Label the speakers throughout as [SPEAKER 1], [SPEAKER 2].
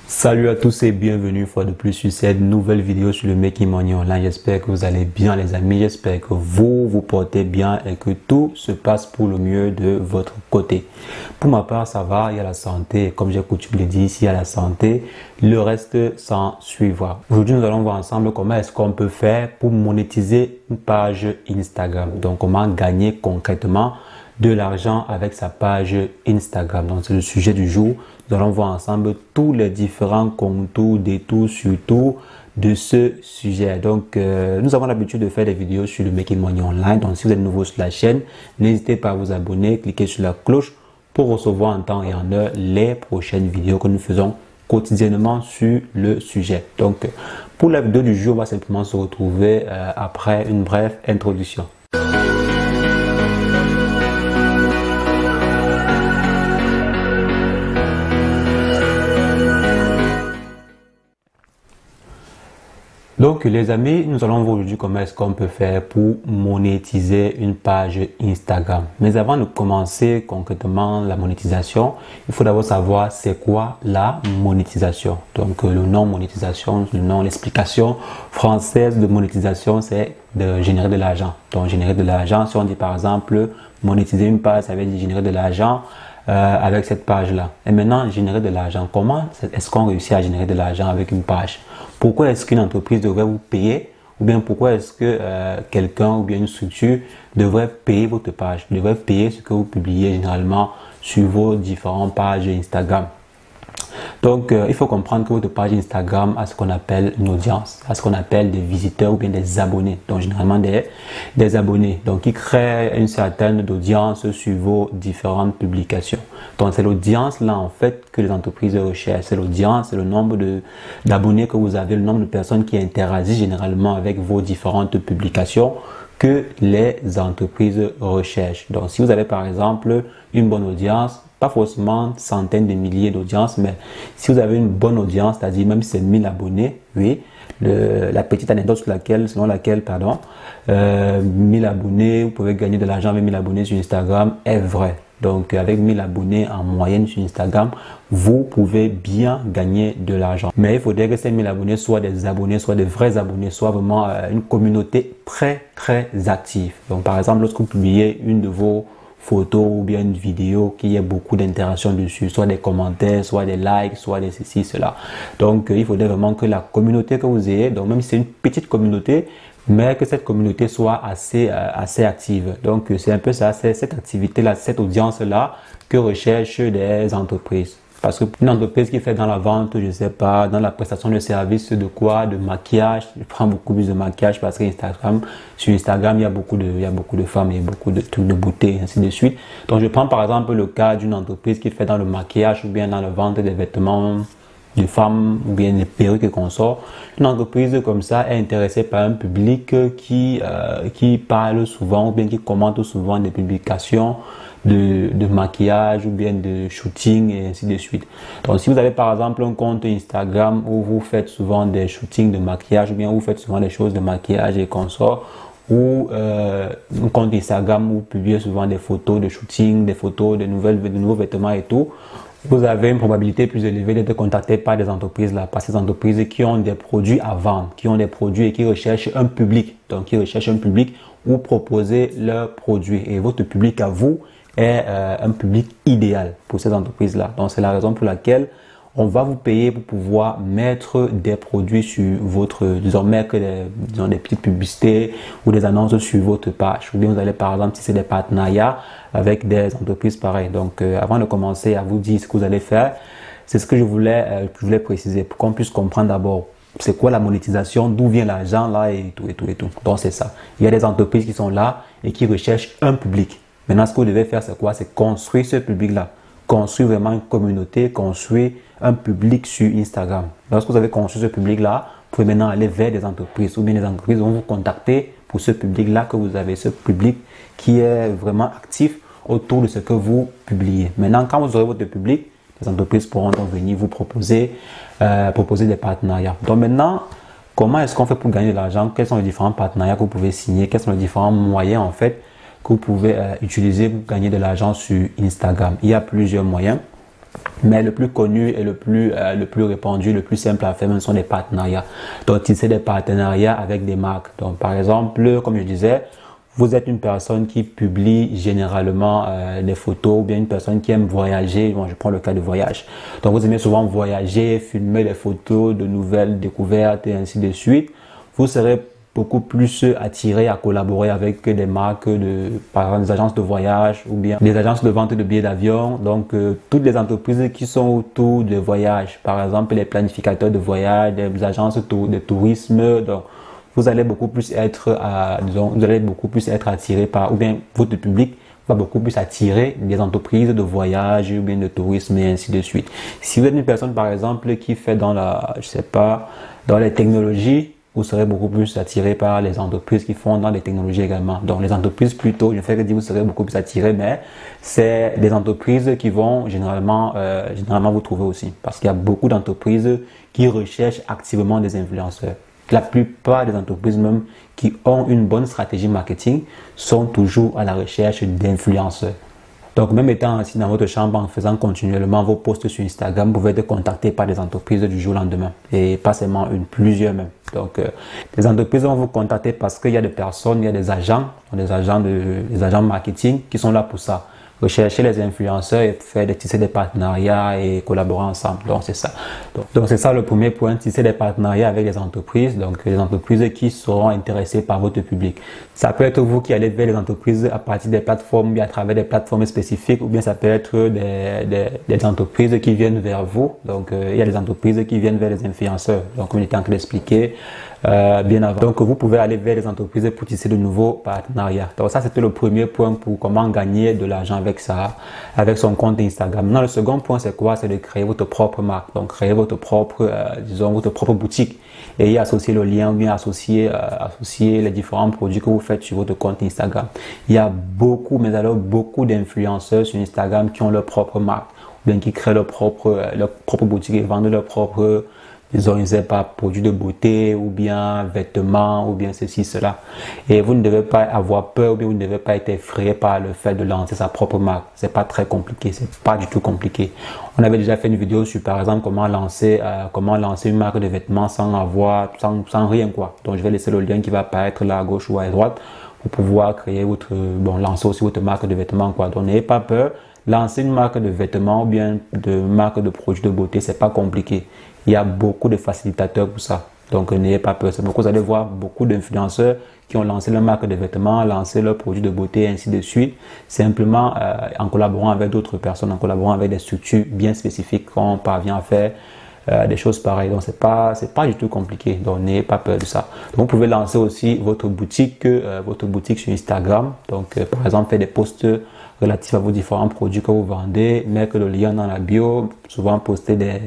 [SPEAKER 1] Salut à tous et bienvenue une fois de plus sur cette nouvelle vidéo sur le Making Money Online. J'espère que vous allez bien les amis, j'espère que vous portez bien et que tout se passe pour le mieux de votre côté. Pour ma part ça va, il y a la santé et comme j'ai coutume de dire, s'il y a la santé, le reste s'en suivra. Aujourd'hui nous allons voir ensemble comment est-ce qu'on peut faire pour monétiser une page Instagram. Donc comment gagner concrètement de l'argent avec sa page Instagram. Donc c'est le sujet du jour. Nous allons voir ensemble tous les différents contours, détours, surtout de ce sujet. Donc nous avons l'habitude de faire des vidéos sur le Making Money Online. Donc si vous êtes nouveau sur la chaîne, n'hésitez pas à vous abonner, cliquez sur la cloche pour recevoir en temps et en heure les prochaines vidéos que nous faisons quotidiennement sur le sujet. Donc pour la vidéo du jour, on va simplement se retrouver après une brève introduction. Donc les amis, nous allons voir aujourd'hui comment est-ce qu'on peut faire pour monétiser une page Instagram. Mais avant de commencer concrètement la monétisation, il faut d'abord savoir c'est quoi la monétisation. Donc le nom monétisation, l'explication française de monétisation, c'est de générer de l'argent. Donc générer de l'argent, si on dit par exemple monétiser une page, ça veut dire générer de l'argent avec cette page-là. Et maintenant, générer de l'argent. Comment est-ce qu'on réussit à générer de l'argent avec une page? Pourquoi est-ce qu'une entreprise devrait vous payer? Ou bien pourquoi est-ce que quelqu'un ou bien une structure devrait payer votre page? Devrait payer ce que vous publiez généralement sur vos différentes pages Instagram. Donc, il faut comprendre que votre page Instagram a ce qu'on appelle une audience, a ce qu'on appelle des visiteurs ou bien des abonnés. Donc, généralement des abonnés. Donc, qui créent une certaine audience sur vos différentes publications. Donc, c'est l'audience là en fait que les entreprises recherchent. C'est l'audience, c'est le nombre d'abonnés que vous avez, le nombre de personnes qui interagissent généralement avec vos différentes publications que les entreprises recherchent. Donc, si vous avez par exemple une bonne audience, pas forcément centaines de milliers d'audiences, mais si vous avez une bonne audience, c'est-à-dire même si c'est 1000 abonnés, oui, la petite anecdote selon laquelle, 1000 abonnés, vous pouvez gagner de l'argent avec 1000 abonnés sur Instagram est vrai. Donc avec 1000 abonnés en moyenne sur Instagram, vous pouvez bien gagner de l'argent. Mais il faudrait que ces 1000 abonnés soient des abonnés, soit des vrais abonnés, soit vraiment une communauté très active. Donc par exemple, lorsque vous publiez une de vos photos ou bien une vidéo qui ait beaucoup d'interactions dessus, soit des commentaires, soit des likes, soit des ceci, cela. Donc il faudrait vraiment que la communauté que vous ayez, donc même si c'est une petite communauté, mais que cette communauté soit assez active. Donc c'est un peu ça, c'est cette activité-là, cette audience-là que recherchent des entreprises. Parce qu'une entreprise qui fait dans la vente, je ne sais pas, dans la prestation de services de quoi, de maquillage, je prends beaucoup plus de maquillage parce que sur Instagram, il y a beaucoup de femmes, il y a beaucoup de trucs de beauté, ainsi de suite. Donc je prends par exemple le cas d'une entreprise qui fait dans le maquillage ou bien dans la vente des vêtements de femmes ou bien des perruques et consorts. Une entreprise comme ça est intéressée par un public qui parle souvent ou bien qui commente souvent des publications de maquillage ou bien de shooting et ainsi de suite. Donc si vous avez par exemple un compte Instagram où vous faites souvent des shootings de maquillage ou bien vous faites souvent des choses de maquillage et consorts, ou un compte Instagram où vous publiez souvent des photos de shooting, des photos de nouveaux vêtements et tout, vous avez une probabilité plus élevée d'être contacté par des entreprises là, par ces entreprises qui ont des produits à vendre, qui ont des produits et qui recherchent un public. Donc qui recherchent un public où proposer leurs produits. Et votre public à vous est un public idéal pour ces entreprises-là. Donc, c'est la raison pour laquelle on va vous payer pour pouvoir mettre des produits sur votre, disons des petites publicités ou des annonces sur votre page. Ou bien vous allez par exemple tisser des partenariats avec des entreprises pareilles. Donc, avant de commencer à vous dire ce que vous allez faire, c'est ce que je voulais préciser pour qu'on puisse comprendre d'abord c'est quoi la monétisation, d'où vient l'argent là et tout. Donc, c'est ça. Il y a des entreprises qui sont là et qui recherchent un public. Maintenant, ce que vous devez faire, c'est quoi? C'est construire ce public-là. Construire vraiment une communauté, construire un public sur Instagram. Lorsque vous avez construit ce public-là, vous pouvez maintenant aller vers des entreprises ou bien les entreprises vont vous contacter pour ce public-là que vous avez, ce public qui est vraiment actif autour de ce que vous publiez. Maintenant, quand vous aurez votre public, les entreprises pourront donc venir vous proposer des partenariats. Donc maintenant, comment est-ce qu'on fait pour gagner de l'argent? Quels sont les différents partenariats que vous pouvez signer? Quels sont les différents moyens en fait que vous pouvez utiliser pour gagner de l'argent sur Instagram? Il y a plusieurs moyens. Mais le plus connu et le plus répandu, le plus simple à faire, ce sont des partenariats. Donc, tisser des partenariats avec des marques. Donc, par exemple, comme je disais, vous êtes une personne qui publie généralement des photos ou bien une personne qui aime voyager. Bon, je prends le cas de voyage. Donc, vous aimez souvent voyager, filmer des photos de nouvelles découvertes et ainsi de suite. Vous serez beaucoup plus attiré à collaborer avec des marques par exemple des agences de voyage ou bien des agences de vente de billets d'avion. Donc, toutes les entreprises qui sont autour de voyage, par exemple les planificateurs de voyage, des agences de tourisme. Donc, vous allez beaucoup plus être, vous allez beaucoup plus être attiré par, ou bien votre public va beaucoup plus attirer des entreprises de voyage ou bien de tourisme et ainsi de suite. Si vous êtes une personne, par exemple, qui fait dans dans les technologies, vous serez beaucoup plus attiré par les entreprises qui font dans les technologies également. Donc, les entreprises plutôt, je fais que dire vous serez beaucoup plus attiré, mais c'est des entreprises qui vont généralement vous trouver aussi. Parce qu'il y a beaucoup d'entreprises qui recherchent activement des influenceurs. La plupart des entreprises même qui ont une bonne stratégie marketing sont toujours à la recherche d'influenceurs. Donc, même étant assis dans votre chambre en faisant continuellement vos posts sur Instagram, vous pouvez être contacté par des entreprises du jour au lendemain. Et pas seulement une, plusieurs même. Donc, les entreprises vont vous contacter parce qu'il y a des personnes, il y a des agents marketing qui sont là pour ça. Rechercher les influenceurs et tisser des partenariats et collaborer ensemble. Donc, c'est ça. Donc, c'est ça le premier point, tisser des partenariats avec les entreprises. Donc, les entreprises qui seront intéressées par votre public. Ça peut être vous qui allez vers les entreprises à partir des plateformes, bien à travers des plateformes spécifiques, ou bien ça peut être des entreprises qui viennent vers vous. Donc, il y a des entreprises qui viennent vers les influenceurs. Donc, on était en train d'expliquer bien avant. Donc, vous pouvez aller vers les entreprises pour tisser de nouveaux partenariats. Donc, ça, c'était le premier point pour comment gagner de l'argent avec son compte Instagram. Maintenant, le second point, c'est quoi? C'est de créer votre propre marque. Donc, créer votre propre, votre propre boutique et y associer le lien ou bien associer les différents produits que vous faites sur votre compte Instagram. Il y a beaucoup, mais alors beaucoup d'influenceurs sur Instagram qui ont leur propre marque ou bien qui créent leur propre boutique et vendent leur propre, disons, je ne sais pas, produits de beauté ou bien vêtements ou bien ceci, cela. Et vous ne devez pas avoir peur ou bien vous ne devez pas être effrayé par le fait de lancer sa propre marque. C'est pas très compliqué, c'est pas du tout compliqué. On avait déjà fait une vidéo sur, par exemple, comment lancer une marque de vêtements sans rien quoi. Donc, je vais laisser le lien qui va apparaître là à gauche ou à droite pour pouvoir créer lancer aussi votre marque de vêtements quoi. Donc, n'ayez pas peur. Lancer une marque de vêtements ou bien de marque de produits de beauté, c'est pas compliqué. Il y a beaucoup de facilitateurs pour ça. Donc, n'ayez pas peur. C'est pourquoi vous allez voir beaucoup d'influenceurs qui ont lancé leur marque de vêtements, lancé leurs produits de beauté et ainsi de suite. Simplement en collaborant avec d'autres personnes, en collaborant avec des structures bien spécifiques qu'on parvient à faire des choses pareilles. Donc, c'est pas du tout compliqué. Donc, n'ayez pas peur de ça. Donc, vous pouvez lancer aussi votre boutique sur Instagram. Donc, par exemple, faire des posts relatifs à vos différents produits que vous vendez, mettre le lien dans la bio, souvent poster des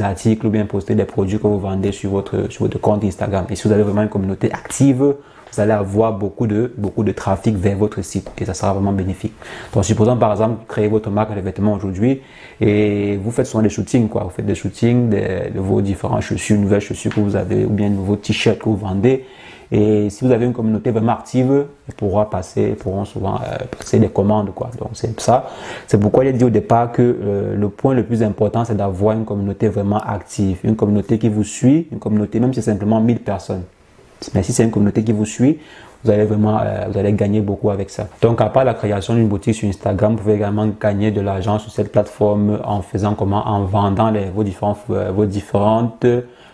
[SPEAKER 1] articles ou bien poster des produits que vous vendez sur votre compte Instagram. Et si vous avez vraiment une communauté active, vous allez avoir beaucoup de trafic vers votre site et ça sera vraiment bénéfique. Donc, supposons par exemple créer votre marque de vêtements aujourd'hui et vous faites souvent des shootings quoi. Vous faites des shootings de vos différentes chaussures, nouvelles chaussures que vous avez ou bien de nouveaux t-shirts que vous vendez. Et si vous avez une communauté vraiment active, ils pourront souvent passer des commandes quoi. Donc c'est ça. C'est pourquoi j'ai dit au départ que le point le plus important, c'est d'avoir une communauté vraiment active, une communauté qui vous suit, une communauté même si c'est simplement 1000 personnes. Mais si c'est une communauté qui vous suit, vous allez gagner beaucoup avec ça. Donc, à part la création d'une boutique sur Instagram, vous pouvez également gagner de l'argent sur cette plateforme en vendant vos différentes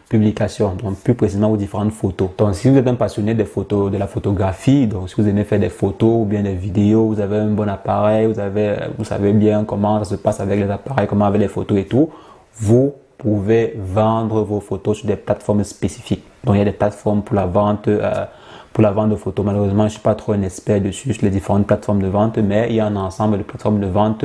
[SPEAKER 1] publications, donc plus précisément vos différentes photos. Donc, si vous êtes un passionné de la photographie, donc si vous aimez faire des photos ou bien des vidéos, vous avez un bon appareil, vous savez bien comment ça se passe avec les appareils, comment avec les photos et tout, vous pouvez vendre vos photos sur des plateformes spécifiques. Donc, il y a des plateformes pour la vente de photos. Malheureusement, je ne suis pas trop un expert dessus sur les différentes plateformes de vente, mais il y a un ensemble de plateformes de vente,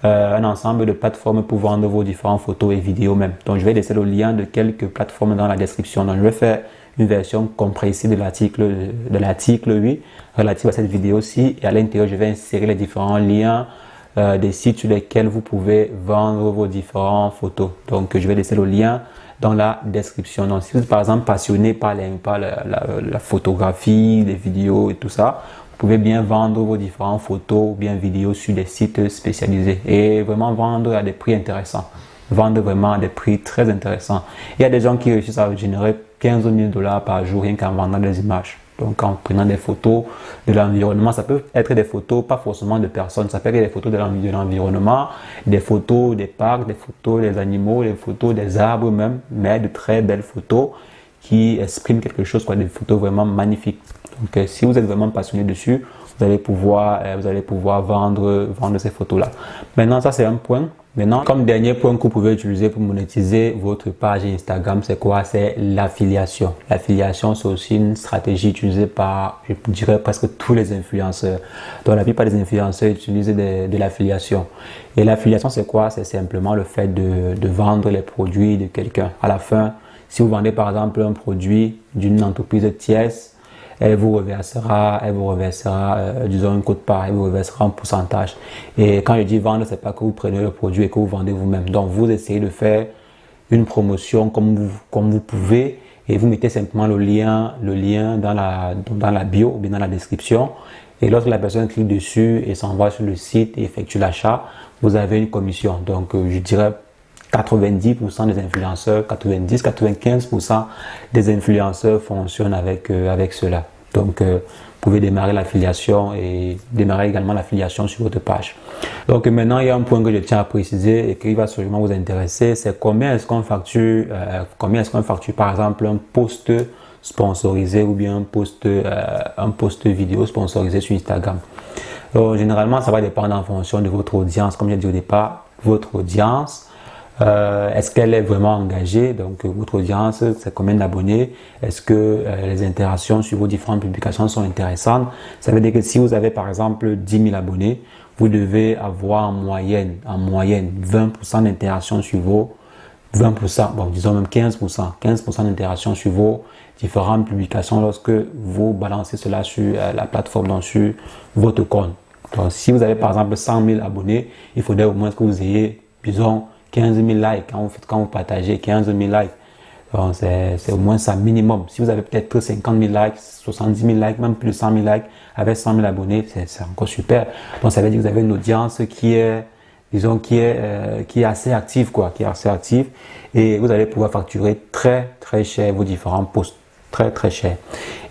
[SPEAKER 1] un ensemble de plateformes pour vendre vos différentes photos et vidéos même. Donc, je vais laisser le lien de quelques plateformes dans la description. Donc, je vais faire une version compressée de l'article 8 relatif à cette vidéo-ci. Et à l'intérieur, je vais insérer les différents liens des sites sur lesquels vous pouvez vendre vos différentes photos. Donc, je vais laisser le lien dans la description. Donc, si vous êtes par exemple passionné par la photographie, les vidéos et tout ça, Vous pouvez bien vendre vos différentes photos ou bien vidéos sur des sites spécialisés et vraiment vendre à des prix intéressants. Vendre vraiment à des prix très intéressants. Il y a des gens qui réussissent à générer 15 000 $ par jour rien qu'en vendant des images. Donc en prenant des photos de l'environnement, ça peut être des photos, pas forcément de personnes, ça peut être des photos de l'environnement, des photos des parcs, des photos des animaux, des photos des arbres même, mais de très belles photos qui expriment quelque chose, quoi, des photos vraiment magnifiques. Donc si vous êtes vraiment passionné dessus, vous allez pouvoir vendre ces photos-là. Maintenant, ça c'est un point. Maintenant, comme dernier point que vous pouvez utiliser pour monétiser votre page Instagram, c'est quoi? C'est l'affiliation. L'affiliation, c'est aussi une stratégie utilisée par, je dirais, presque tous les influenceurs. Donc, la plupart des influenceurs utilisent de l'affiliation. Et l'affiliation, c'est quoi? C'est simplement le fait de vendre les produits de quelqu'un. À la fin, si vous vendez par exemple un produit d'une entreprise tierce, elle vous reversera, disons une quote-part, elle vous reversera un pourcentage. Et quand je dis vendre, c'est pas que vous prenez le produit et que vous vendez vous-même. Donc, vous essayez de faire une promotion comme vous pouvez et vous mettez simplement le lien dans la bio ou bien dans la description. Et lorsque la personne clique dessus et s'envoie sur le site et effectue l'achat, vous avez une commission. Donc, je dirais 90% des influenceurs, 95% des influenceurs fonctionnent avec cela. Donc, vous pouvez démarrer l'affiliation et démarrer également l'affiliation sur votre page. Donc, maintenant, il y a un point que je tiens à préciser et qui va sûrement vous intéresser, c'est combien est-ce qu'on facture, par exemple, un post sponsorisé ou bien un post vidéo sponsorisé sur Instagram. Donc, généralement, ça va dépendre en fonction de votre audience. Comme j'ai dit au départ, votre audience, est-ce qu'elle est vraiment engagée? Donc, votre audience, c'est combien d'abonnés? Est-ce que les interactions sur vos différentes publications sont intéressantes? Ça veut dire que si vous avez par exemple 10 000 abonnés, vous devez avoir en moyenne 20% d'interactions sur vos 20%, bon, disons même 15% d'interactions sur vos différentes publications lorsque vous balancez cela sur la plateforme, donc sur votre compte. Donc, si vous avez par exemple 100 000 abonnés, il faudrait au moins que vous ayez, disons, 15 000 likes quand vous partagez 15 000 likes. C'est au moins ça minimum. Si vous avez peut-être 50 000 likes, 70 000 likes, même plus de 100 000 likes avec 100 000 abonnés, c'est encore super. Donc ça veut dire que vous avez une audience qui est, disons, qui est assez active, quoi, qui est assez active, et vous allez pouvoir facturer très cher vos différents posts, très cher.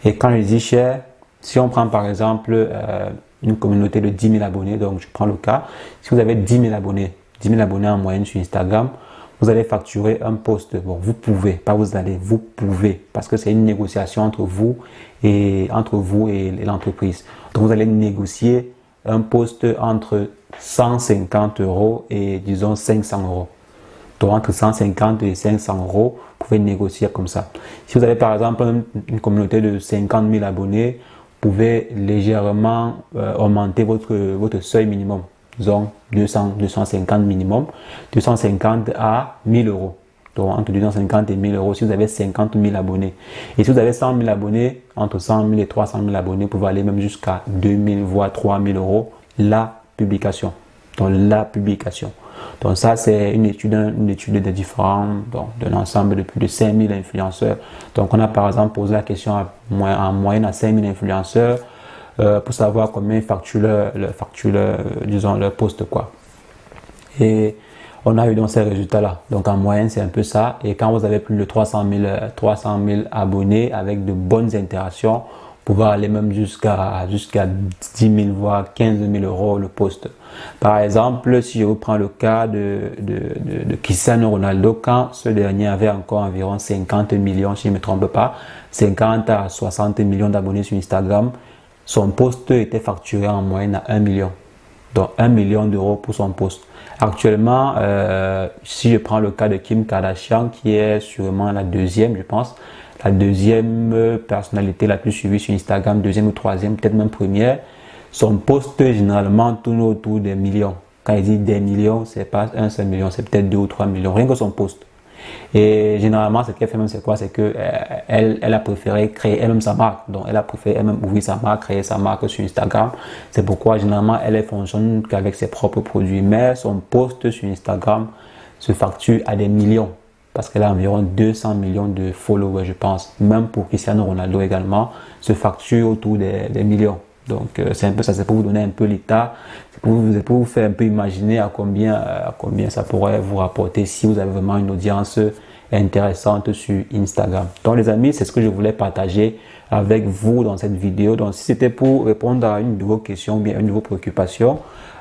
[SPEAKER 1] Et quand je dis cher, si on prend par exemple une communauté de 10 000 abonnés, donc je prends le cas, si vous avez 10 000 abonnés en moyenne sur Instagram, vous allez facturer un post. Bon, vous pouvez, vous pouvez, parce que c'est une négociation entre vous et l'entreprise. Donc, vous allez négocier un post entre 150 € et disons 500 €. Donc, entre 150 et 500 €, vous pouvez négocier comme ça. Si vous avez par exemple une communauté de 50 000 abonnés, vous pouvez légèrement augmenter votre seuil minimum. Disons 250 minimum, 250 à 1000 €. Donc entre 250 et 1000 € si vous avez 50 000 abonnés. Et si vous avez 100 000 abonnés, entre 100 000 et 300 000 abonnés, vous pouvez aller même jusqu'à 2000 voire 3000 € la publication. Donc la publication. Donc ça c'est une étude de différents, donc d'un ensemble de plus de 5000 influenceurs. Donc on a par exemple posé la question en moyenne à 5000 influenceurs. Pour savoir combien ils facturent leur poste, quoi. Et on a eu donc ces résultats-là. Donc en moyenne, c'est un peu ça. Et quand vous avez plus de 300 000 abonnés avec de bonnes interactions, vous pouvez aller même jusqu'à 10 000 voire 15 000 € le poste. Par exemple, si je vous prends le cas de Cristiano Ronaldo, quand ce dernier avait encore environ 50 millions, si je ne me trompe pas, 50 à 60 millions d'abonnés sur Instagram, son post était facturé en moyenne à 1 million. Donc 1 million d'euros pour son post. Actuellement, si je prends le cas de Kim Kardashian, qui est sûrement la deuxième, je pense, la deuxième personnalité la plus suivie sur Instagram, deuxième ou troisième, peut-être même première, son post généralement tourne autour des millions. Quand il dit des millions, c'est pas un seul million, c'est peut-être 2 ou 3 millions, rien que son post. Et généralement, ce qu'elle fait même, c'est quoi? C'est que elle a préféré créer elle-même sa marque. Donc, elle a préféré elle-même ouvrir sa marque, créer sa marque sur Instagram. C'est pourquoi, généralement, elle ne fonctionne qu'avec ses propres produits. Mais son post sur Instagram se facture à des millions. Parce qu'elle a environ 200 millions de followers, je pense. Même pour Cristiano Ronaldo également, se facture autour des millions. Donc c'est un peu ça, c'est pour vous donner un peu l'état, c'est pour vous faire un peu imaginer à combien ça pourrait vous rapporter si vous avez vraiment une audience intéressante sur Instagram. Donc les amis, c'est ce que je voulais partager avec vous dans cette vidéo. Donc si c'était pour répondre à une de vos questions ou bien une de vos préoccupations,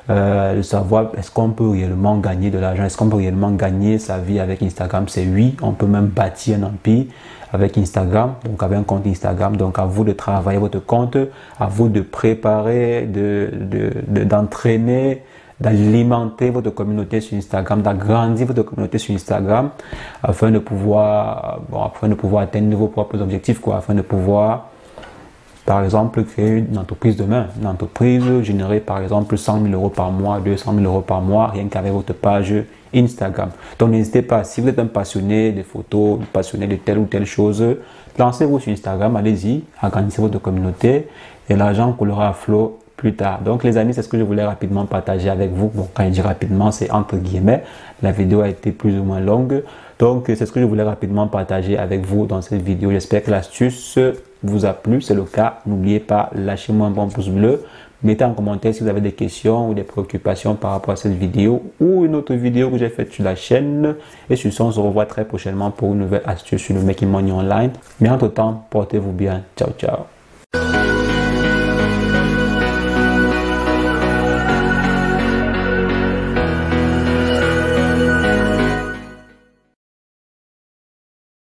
[SPEAKER 1] de savoir est-ce qu'on peut réellement gagner de l'argent, est-ce qu'on peut réellement gagner sa vie avec Instagram, c'est oui, on peut même bâtir un empire avec Instagram, donc avec un compte Instagram. Donc à vous de travailler votre compte, à vous de préparer, d'entraîner, d'alimenter votre communauté sur Instagram, d'agrandir votre communauté sur Instagram afin de pouvoir, atteindre vos propres objectifs, afin de pouvoir, par exemple, créer une entreprise demain. Une entreprise générer, par exemple, 100 000 euros par mois, 200 000 euros par mois, rien qu'avec votre page Instagram. Donc, n'hésitez pas, si vous êtes un passionné de photos, un passionné de telle ou telle chose, lancez-vous sur Instagram, allez-y, agrandissez votre communauté et l'argent coulera à flot plus tard. Donc, les amis, c'est ce que je voulais rapidement partager avec vous. Bon, quand je dis rapidement, c'est entre guillemets. La vidéo a été plus ou moins longue. Donc, c'est ce que je voulais rapidement partager avec vous dans cette vidéo. J'espère que l'astuce vous a plu. C'est le cas. N'oubliez pas, lâchez-moi un bon pouce bleu. Mettez en commentaire si vous avez des questions ou des préoccupations par rapport à cette vidéo ou une autre vidéo que j'ai faite sur la chaîne. Et sur ce, on se revoit très prochainement pour une nouvelle astuce sur le Making Money Online. Mais entre-temps, portez-vous bien. Ciao, ciao.